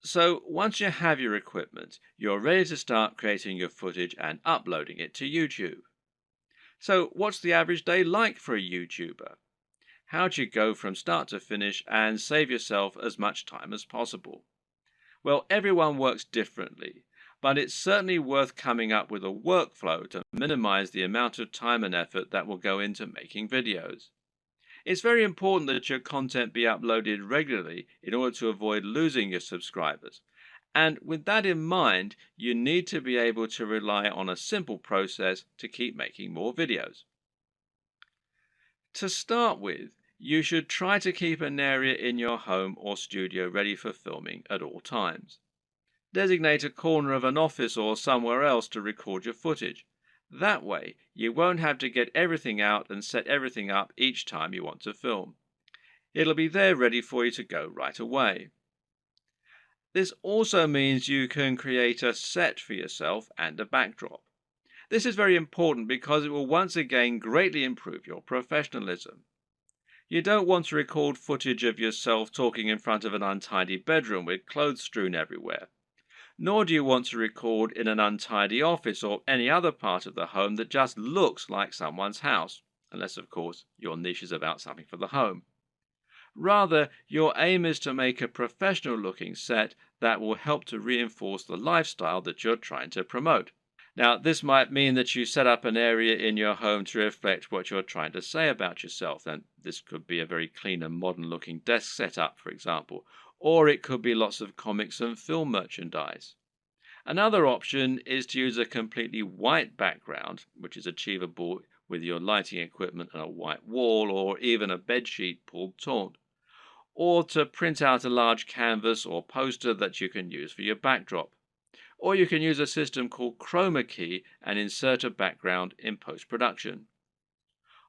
So once you have your equipment, you're ready to start creating your footage and uploading it to YouTube. So what's the average day like for a YouTuber? How do you go from start to finish and save yourself as much time as possible? Well, everyone works differently, but it's certainly worth coming up with a workflow to minimize the amount of time and effort that will go into making videos. It's very important that your content be uploaded regularly in order to avoid losing your subscribers. And with that in mind, you need to be able to rely on a simple process to keep making more videos. To start with, you should try to keep an area in your home or studio ready for filming at all times. Designate a corner of an office or somewhere else to record your footage. That way, you won't have to get everything out and set everything up each time you want to film. It'll be there ready for you to go right away. This also means you can create a set for yourself and a backdrop. This is very important because it will once again greatly improve your professionalism. You don't want to record footage of yourself talking in front of an untidy bedroom with clothes strewn everywhere. Nor do you want to record in an untidy office or any other part of the home that just looks like someone's house, unless, of course, your niche is about something for the home. Rather, your aim is to make a professional looking set that will help to reinforce the lifestyle that you're trying to promote. Now, this might mean that you set up an area in your home to reflect what you're trying to say about yourself. And this could be a very clean and modern looking desk setup, for example, or it could be lots of comics and film merchandise. Another option is to use a completely white background, which is achievable with your lighting equipment and a white wall or even a bedsheet pulled taut, or to print out a large canvas or poster that you can use for your backdrop. Or you can use a system called chroma key and insert a background in post-production.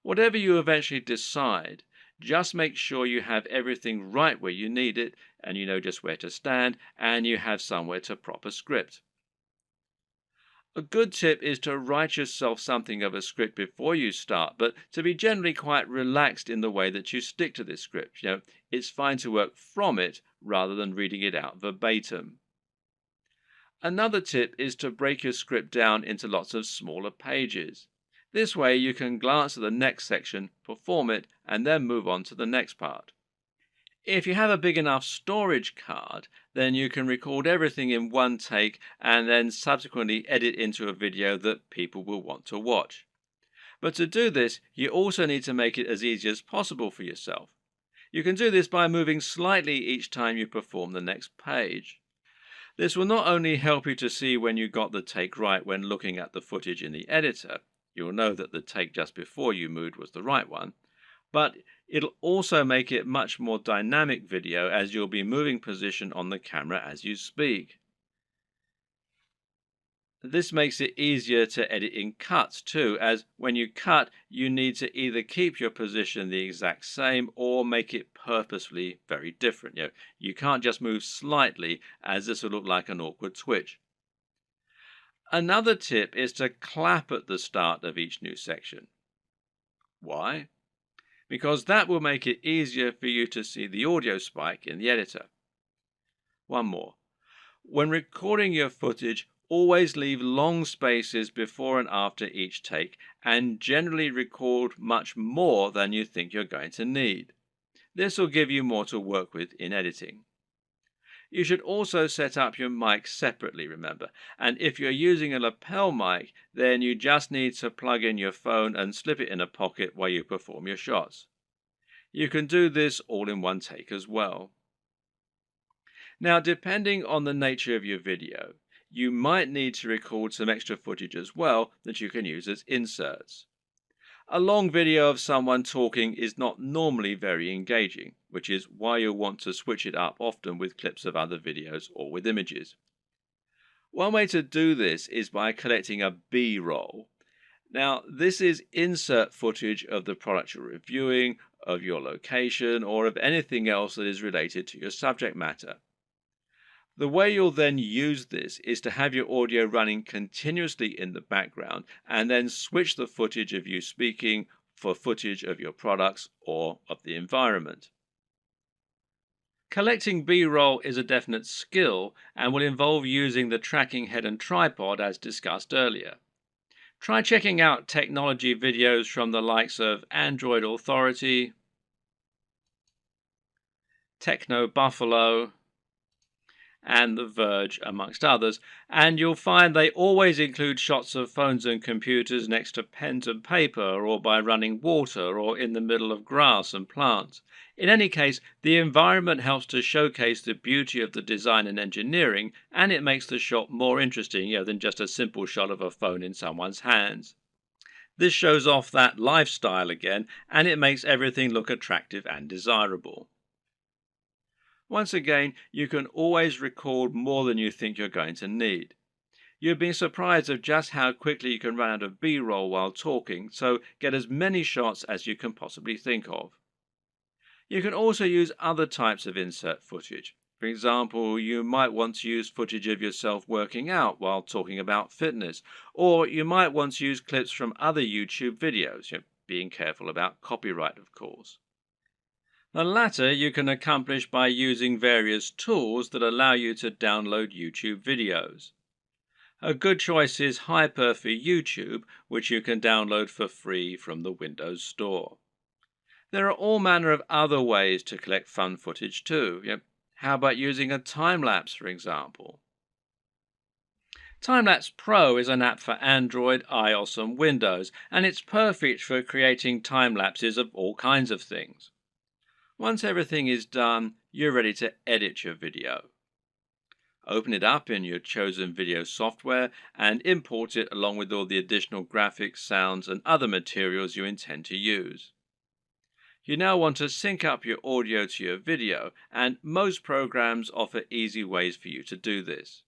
Whatever you eventually decide, just make sure you have everything right where you need it and you know just where to stand and you have somewhere to proper script. A good tip is to write yourself something of a script before you start, but to be generally quite relaxed in the way that you stick to this script. It's fine to work from it rather than reading it out verbatim. Another tip is to break your script down into lots of smaller pages. This way you can glance at the next section, perform it, and then move on to the next part. If you have a big enough storage card, then you can record everything in one take and then subsequently edit into a video that people will want to watch. But to do this, you also need to make it as easy as possible for yourself. You can do this by moving slightly each time you perform the next page. This will not only help you to see when you got the take right when looking at the footage in the editor, you'll know that the take just before you moved was the right one, but it'll also make it much more dynamic video as you'll be moving position on the camera as you speak. This makes it easier to edit in cuts too, as when you cut, you need to either keep your position the exact same or make it purposefully very different. You can't just move slightly, as this will look like an awkward twitch. Another tip is to clap at the start of each new section. Why? Because that will make it easier for you to see the audio spike in the editor. One more. When recording your footage, always leave long spaces before and after each take and generally record much more than you think you're going to need. This will give you more to work with in editing. You should also set up your mic separately, remember, and if you're using a lapel mic, then you just need to plug in your phone and slip it in a pocket while you perform your shots. You can do this all in one take as well. Now, depending on the nature of your video, you might need to record some extra footage as well that you can use as inserts. A long video of someone talking is not normally very engaging, which is why you'll want to switch it up often with clips of other videos or with images. One way to do this is by collecting a B-roll. Now, this is insert footage of the product you're reviewing, of your location, or of anything else that is related to your subject matter. The way you'll then use this is to have your audio running continuously in the background and then switch the footage of you speaking for footage of your products or of the environment. Collecting B-roll is a definite skill and will involve using the tracking head and tripod as discussed earlier. Try checking out technology videos from the likes of Android Authority, Techno Buffalo, and The Verge, amongst others, and you'll find they always include shots of phones and computers next to pens and paper, or by running water, or in the middle of grass and plants. In any case, the environment helps to showcase the beauty of the design and engineering, and it makes the shot more interesting, than just a simple shot of a phone in someone's hands. This shows off that lifestyle again, and it makes everything look attractive and desirable. Once again, you can always record more than you think you're going to need. You've been surprised of just how quickly you can run out of B-roll while talking, so get as many shots as you can possibly think of. You can also use other types of insert footage. For example, you might want to use footage of yourself working out while talking about fitness, or you might want to use clips from other YouTube videos, being careful about copyright, of course. The latter you can accomplish by using various tools that allow you to download YouTube videos. A good choice is Hyper for YouTube, which you can download for free from the Windows Store. There are all manner of other ways to collect fun footage too. How about using a time-lapse, for example? Time-lapse Pro is an app for Android, iOS and Windows, and it's perfect for creating time-lapses of all kinds of things. Once everything is done, you're ready to edit your video. Open it up in your chosen video software and import it along with all the additional graphics, sounds, and other materials you intend to use. You now want to sync up your audio to your video, and most programs offer easy ways for you to do this.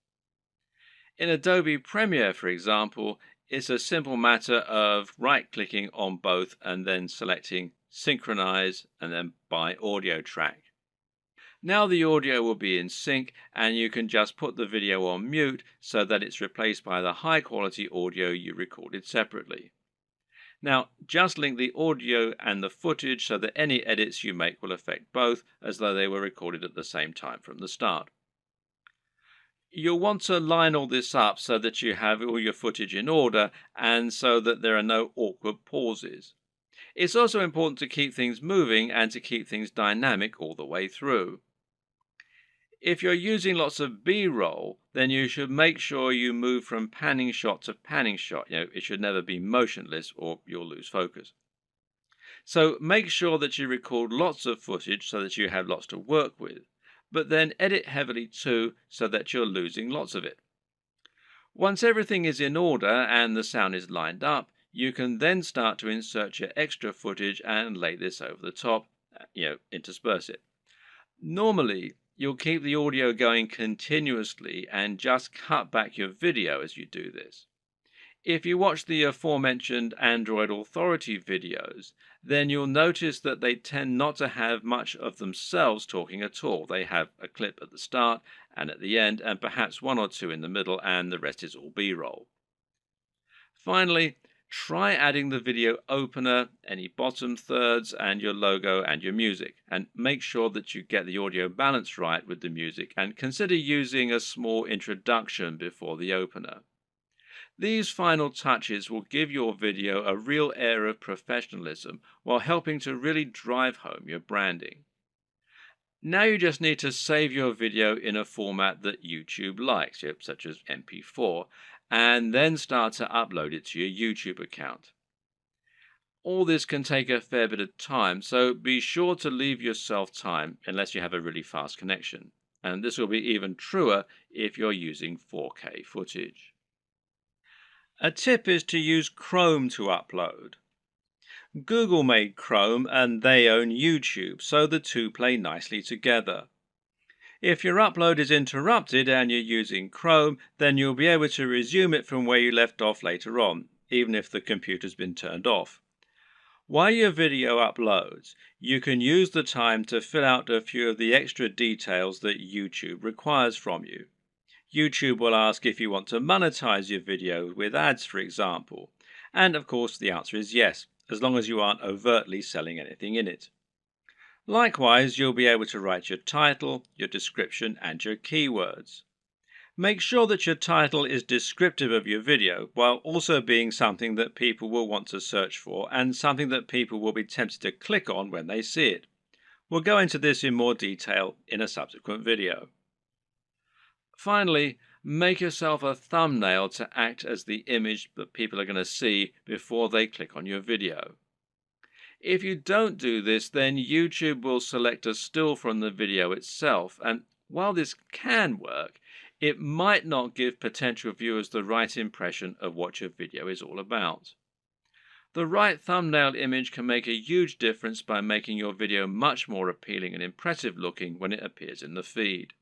In Adobe Premiere, for example, it's a simple matter of right-clicking on both and then selecting Synchronize and then by audio track. Now the audio will be in sync, and you can just put the video on mute so that it's replaced by the high quality audio you recorded separately. Now just link the audio and the footage so that any edits you make will affect both, as though they were recorded at the same time from the start. You'll want to line all this up so that you have all your footage in order and so that there are no awkward pauses. It's also important to keep things moving and to keep things dynamic all the way through. If you're using lots of B-roll, then you should make sure you move from panning shot to panning shot. It should never be motionless or you'll lose focus. So make sure that you record lots of footage so that you have lots to work with, but then edit heavily too so that you're losing lots of it. Once everything is in order and the sound is lined up, you can then start to insert your extra footage and lay this over the top, intersperse it. Normally, you'll keep the audio going continuously and just cut back your video as you do this. If you watch the aforementioned Android Authority videos, then you'll notice that they tend not to have much of themselves talking at all. They have a clip at the start and at the end, and perhaps one or two in the middle, and the rest is all B-roll. Finally, try adding the video opener, any bottom thirds, and your logo and your music, and make sure that you get the audio balance right with the music, and consider using a small introduction before the opener. These final touches will give your video a real air of professionalism while helping to really drive home your branding. Now you just need to save your video in a format that YouTube likes, such as MP4, and then start to upload it to your YouTube account. All this can take a fair bit of time, so be sure to leave yourself time unless you have a really fast connection. And this will be even truer if you're using 4K footage. A tip is to use Chrome to upload. Google made Chrome and they own YouTube, so the two play nicely together. If your upload is interrupted and you're using Chrome, then you'll be able to resume it from where you left off later on, even if the computer's been turned off. While your video uploads, you can use the time to fill out a few of the extra details that YouTube requires from you. YouTube will ask if you want to monetize your video with ads, for example. And of course the answer is yes, as long as you aren't overtly selling anything in it. Likewise, you'll be able to write your title, your description, and your keywords. Make sure that your title is descriptive of your video while also being something that people will want to search for and something that people will be tempted to click on when they see it. We'll go into this in more detail in a subsequent video. Finally, make yourself a thumbnail to act as the image that people are going to see before they click on your video. If you don't do this, then YouTube will select a still from the video itself, and while this can work, it might not give potential viewers the right impression of what your video is all about. The right thumbnail image can make a huge difference by making your video much more appealing and impressive looking when it appears in the feed.